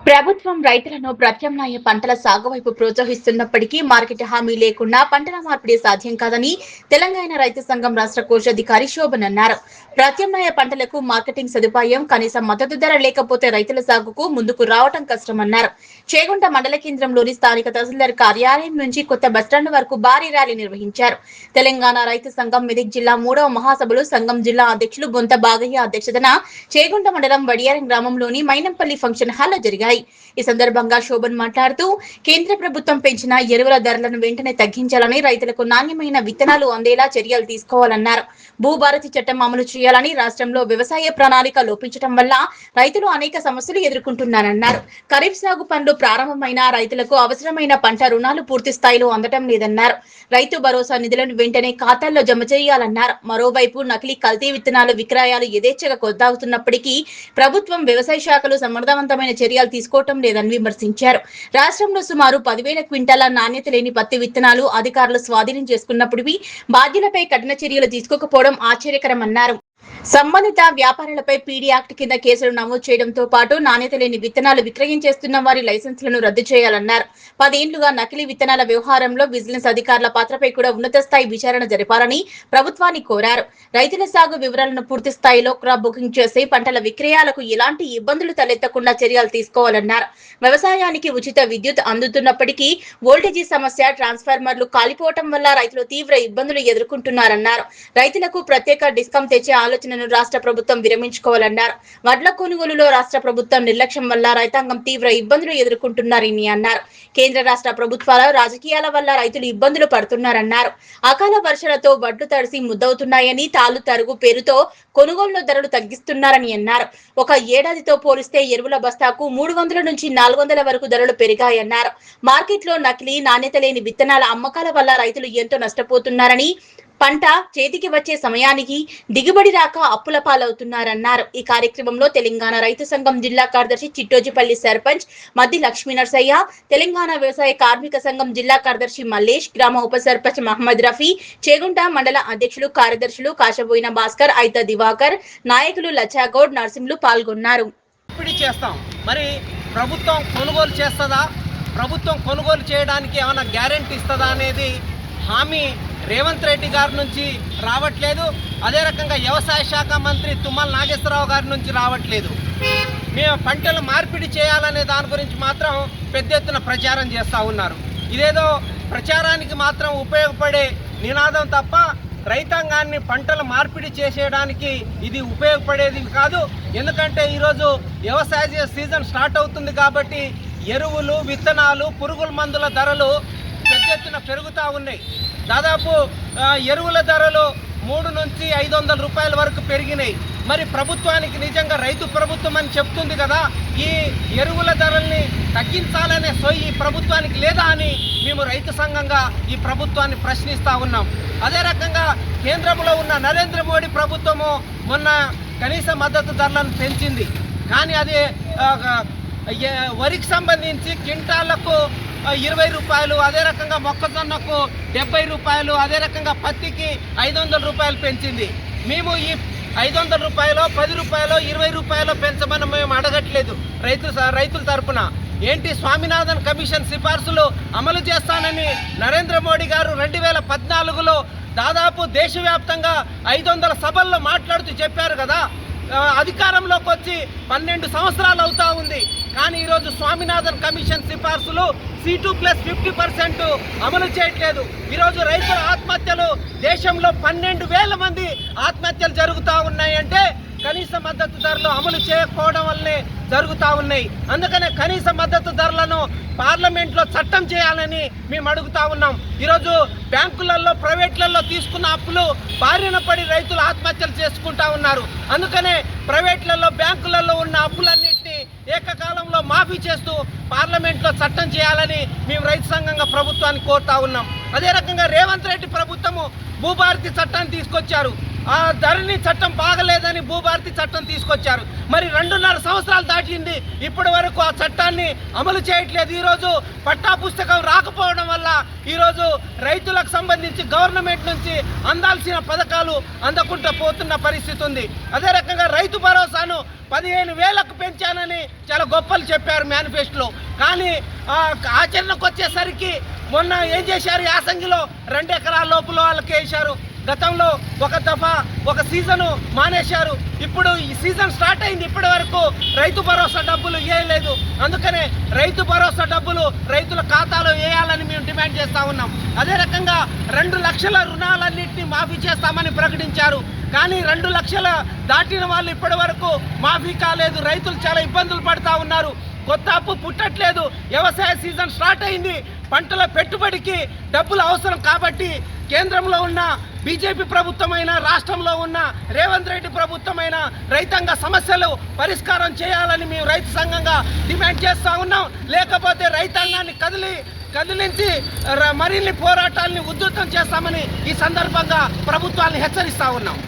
ప్రభుత్వం రైతులను ప్రత్యామ్నాయ పంటల సాగు వైపు ప్రోత్సహిస్తున్నప్పటికీ మార్కెట్ హామీ లేకుండా పంటల మార్పిడి సాధ్యం కాదని తెలంగాణ రైతు సంఘం రాష్ట్ర కోశాధికారి శోభన్ అన్నారు. ప్రత్యామ్నాయ పంటలకు మార్కెటింగ్ సదుపాయం, కనీస మద్దతు ధర లేకపోతే రైతుల సాగుకు ముందుకు రావడం కష్టమన్నారు. చేగుంట మండల కేంద్రంలోని స్థానిక తహసీల్దార్ కార్యాలయం నుంచి కొత్త బస్టాండ్ వరకు భారీ ర్యాలీ నిర్వహించారు. తెలంగాణ రైతు సంఘం మెదక్ జిల్లా 3వ మహాసభలు సంఘం జిల్లా అధ్యక్షులు బొంత బాగయ్య అధ్యక్షతన చేగుంట మండలం వడియారం గ్రామంలోని మైనంపల్లి ఫంక్షన్ హాల్లో జరిగాయి. ఈ సందర్భంగా శోభన్ మాట్లాడుతూ కేంద్ర ప్రభుత్వం పెంచిన ఎరువుల ధరలను వెంటనే తగ్గించాలని, రైతులకు నాణ్యమైన విత్తనాలు అందేలా చర్యలు తీసుకోవాలన్నారు. భూభారతి చట్టం అమలు చేయాలని, రాష్ట్రంలో వ్యవసాయ ప్రణాళిక లోపించడం వల్ల రైతులు అనేక సమస్యలు ఎదుర్కొంటున్నారన్నారు. ఖరీఫ్ సాగు పనులు ప్రారంభమైన రైతులకు అవసరమైన పంట రుణాలు పూర్తి స్థాయిలో అందడం లేదన్నారు. రైతు భరోసా నిధులను వెంటనే ఖాతాల్లో జమ చేయాలన్నారు. మరోవైపు నకిలీ కల్తీ విత్తనాల విక్రయాలు యథేచ్ఛగా కొనసాగుతున్నప్పటికీ ప్రభుత్వం వ్యవసాయ శాఖలు సమర్థవంతమైన చర్యలు తీసుకోవటం లేదని విమర్శించారు. రాష్ట్రంలో సుమారు 10,000 క్వింటాల నాణ్యత లేని పత్తి విత్తనాలు అధికారులు స్వాధీనం చేసుకున్నప్పటికీ బాధ్యులపై కఠిన చర్యలు తీసుకోకపోవడం ఆశ్చర్యకరమన్నారు. సంబంధిత వ్యాపారులపై పీడీ యాక్ట్ కింద కేసులు నమోదు చేయడంతో పాటు నాణ్యత లేని విత్తనాలు విక్రయం చేస్తున్న వారి లైసెన్సులను రద్దు చేయాలన్నారు. 10 ఏళ్లుగా నకిలీ విత్తనాల వ్యవహారంలో విజిలెన్స్ అధికారుల పాత్రపై కూడా ఉన్నత స్థాయి విచారణ జరపాలని ప్రభుత్వాన్ని కోరారు. రైతుల సాగు వివరాలను పూర్తి స్థాయిలో క్రాప్ బుకింగ్ చేసి పంటల విక్రయాలకు ఎలాంటి ఇబ్బందులు తలెత్తకుండా చర్యలు తీసుకోవాలన్నారు. వ్యవసాయానికి ఉచిత విద్యుత్ అందుతున్నప్పటికీ వోల్టేజీ సమస్య, ట్రాన్స్ఫార్మర్లు కాలిపోవడం వల్ల రైతులు తీవ్ర ఇబ్బందులు ఎదుర్కొంటున్నారన్నారు. రైతులకు ప్రత్యేక డిస్కౌంట్ తెచ్చే ఆలోచనను రాష్ట్ర ప్రభుత్వం విరమించుకోవాలన్నారు. వడ్ల కొనుగోలులో రాష్ట్ర ప్రభుత్వం నిర్లక్ష్యం వల్ల రైతాంగం తీవ్ర ఇబ్బందులు ఎదుర్కొంటున్నారని అన్నారు. కేంద్ర రాష్ట్ర ప్రభుత్వాల రాజకీయాల వల్ల రైతులు ఇబ్బందులు పడుతున్నారన్నారు. అకాల వర్షాలతో వడ్లు తడిసి ముద్దవుతున్నాయని, తాలు తరుగు పేరుతో కొనుగోలు ధరలు తగ్గిస్తున్నారని అన్నారు. ఒక ఏడాదితో పోలిస్తే ఎరువుల బస్తాకు 300 నుంచి 400 వరకు ధరలు పెరిగాయన్నారు. మార్కెట్లో నకిలీ, నాణ్యత లేని విత్తనాల అమ్మకాల వల్ల రైతులు ఎంతో నష్టపోతున్నారని, పంట చేతికి వచ్చే సమయానికి దిగుబడి రాక అప్పుల పాలవుతున్నారన్నారు. ఈ కార్యక్రమంలో తెలంగాణ రైతు సంఘం జిల్లా కార్యదర్శి చిట్టోజిపల్లి సర్పంచ్ మద్ది లక్ష్మీ నరసయ్య, తెలంగాణ వ్యవసాయ కార్మిక సంఘం జిల్లా కార్యదర్శి మల్లేష్, గ్రామ ఉప సర్పంచ్ మహమ్మద్ రఫీ, చేగుంట మండల అధ్యక్షులు, కార్యదర్శులు కాశబోయిన భాస్కర్, ఐత దివాకర్, నాయకులు లచ్చాగౌడ్, నర్సింహులు పాల్గొన్నారు. మరి ప్రభుత్వం కొనుగోలు చేస్తుందా, ప్రభుత్వం కొనుగోలు చేయడానికి ఏమైనా గ్యారెంటీ ఇస్తుందా అనేది హామీ రేవంత్ రెడ్డి గారి నుంచి రావట్లేదు. అదే రకంగా వ్యవసాయ శాఖ మంత్రి తుమ్మల నాగేశ్వరరావు గారి నుంచి రావట్లేదు. మేము పంటలు మార్పిడి చేయాలనే దాని గురించి మాత్రం పెద్ద ఎత్తున ప్రచారం చేస్తూ ఉన్నారు. ఇదేదో ప్రచారానికి మాత్రం ఉపయోగపడే నినాదం తప్ప రైతాంగాన్ని పంటల మార్పిడి చేసేయడానికి ఇది ఉపయోగపడేది కాదు. ఎందుకంటే ఈరోజు వ్యవసాయ సీజన్ స్టార్ట్ అవుతుంది కాబట్టి ఎరువులు, విత్తనాలు, పురుగుల మందుల ధరలు పెద్ద ఎత్తున పెరుగుతూ ఉన్నాయి. దాదాపు ఎరువుల ధరలు 300 నుంచి 500 రూపాయల వరకు పెరిగినాయి. మరి ప్రభుత్వానికి నిజంగా రైతు ప్రభుత్వం అని చెప్తుంది కదా, ఈ ఎరువుల ధరల్ని తగ్గించాలనే సొయ్యి ఈ ప్రభుత్వానికి లేదా అని మేము రైతు సంఘంగా ఈ ప్రభుత్వాన్ని ప్రశ్నిస్తూ ఉన్నాం. అదే రకంగా కేంద్రంలో ఉన్న నరేంద్ర మోడీ ప్రభుత్వము మొన్న కనీస మద్దతు ధరలను పెంచింది. కానీ అది వరికి సంబంధించి క్వింటాళ్లకు 20 రూపాయలు, అదే రకంగా మొక్కజొన్నకు 70 రూపాయలు, అదే రకంగా పత్తికి 500 రూపాయలు పెంచింది. మేము ఈ 500 రూపాయలు, 10 రూపాయలు, 20 రూపాయలు పెంచమని మేము అడగట్లేదు. రైతుల తరపున ఏంటి స్వామినాథన్ కమిషన్ సిఫార్సులు అమలు చేస్తానని నరేంద్ర మోడీ గారు 2014లో దాదాపు దేశవ్యాప్తంగా 500 సభల్లో మాట్లాడుతూ చెప్పారు కదా. అధికారంలోకి వచ్చి 12 సంవత్సరాలు అవుతా ఉంది. కానీ ఈరోజు స్వామినాథన్ కమిషన్ సిఫార్సులు C2+50% అమలు చేయట్లేదు. ఈరోజు రైతుల ఆత్మహత్యలు దేశంలో 12,000 మంది ఆత్మహత్యలు జరుగుతూ ఉన్నాయంటే కనీస మద్దతు ధరలు అమలు చేయకపోవడం వల్లే జరుగుతూ ఉన్నాయి. అందుకనే కనీస మద్దతు ధరలను పార్లమెంట్లో చట్టం చేయాలని మేము అడుగుతా ఉన్నాం. ఈరోజు బ్యాంకులలో, ప్రైవేట్లలో తీసుకున్న అప్పులు బారిన పడి రైతులు ఆత్మహత్యలు చేసుకుంటా ఉన్నారు. అందుకనే ప్రైవేట్లలో, బ్యాంకులలో ఉన్న అప్పులన్నింటినీ ఏకకాలంలో మాఫీ చేస్తూ పార్లమెంట్లో చట్టం చేయాలని మేము రైతు సంఘంగా ప్రభుత్వాన్ని కోరుతా ఉన్నాం. అదే రకంగా రేవంత్ రెడ్డి ప్రభుత్వము భూభారతి చట్టాన్ని తీసుకొచ్చారు. ఆ ధరణి చట్టం బాగలేదని భూభారతి చట్టం తీసుకొచ్చారు. మరి 2.5 సంవత్సరాలు దాటింది, ఇప్పటి వరకు ఆ చట్టాన్ని అమలు చేయట్లేదు. ఈరోజు పట్టా పుస్తకం రాకపోవడం వల్ల ఈరోజు రైతులకు సంబంధించి గవర్నమెంట్ నుంచి అందాల్సిన పథకాలు అందకుండా పోతున్న పరిస్థితి ఉంది. అదే రకంగా రైతు భరోసాను 15,000కు పెంచానని చాలా గొప్పలు చెప్పారు మేనిఫెస్టోలో. కానీ ఆచరణకు వచ్చేసరికి మొన్న ఏం చేశారు, యాసంగిలో 2 ఎకరాల లోపల వాళ్ళకి వేశారు. గతంలో ఒక దఫా ఒక సీజను మానేశారు. ఇప్పుడు ఈ సీజన్ స్టార్ట్ అయింది, ఇప్పటి వరకు రైతు భరోసా డబ్బులు వేయలేదు. అందుకనే రైతు భరోసా డబ్బులు రైతుల ఖాతాలో వేయాలని మేము డిమాండ్ చేస్తూ ఉన్నాం. అదే రకంగా 2 లక్షల రుణాలన్నింటినీ మాఫీ చేస్తామని ప్రకటించారు. కానీ 2 లక్షల దాటిన వాళ్ళు ఇప్పటి వరకు మాఫీ కాలేదు. రైతులు చాలా ఇబ్బందులు పడుతూ ఉన్నారు. కొత్త అప్పు పుట్టట్లేదు. వ్యవసాయ సీజన్ స్టార్ట్ అయింది, పంటల పెట్టుబడికి డబ్బులు అవసరం. కాబట్టి కేంద్రంలో ఉన్న బీజేపీ ప్రభుత్వమైన, రాష్ట్రంలో ఉన్న రేవంత్ రెడ్డి ప్రభుత్వమైన రైతాంగ సమస్యలు పరిష్కారం చేయాలని మేము రైతు సంఘంగా డిమాండ్ చేస్తూ ఉన్నాం. లేకపోతే రైతాంగాన్ని కదిలించి మరిన్ని పోరాటాలని ఉధృతం చేస్తామని ఈ సందర్భంగా ప్రభుత్వాన్ని హెచ్చరిస్తూ ఉన్నాం.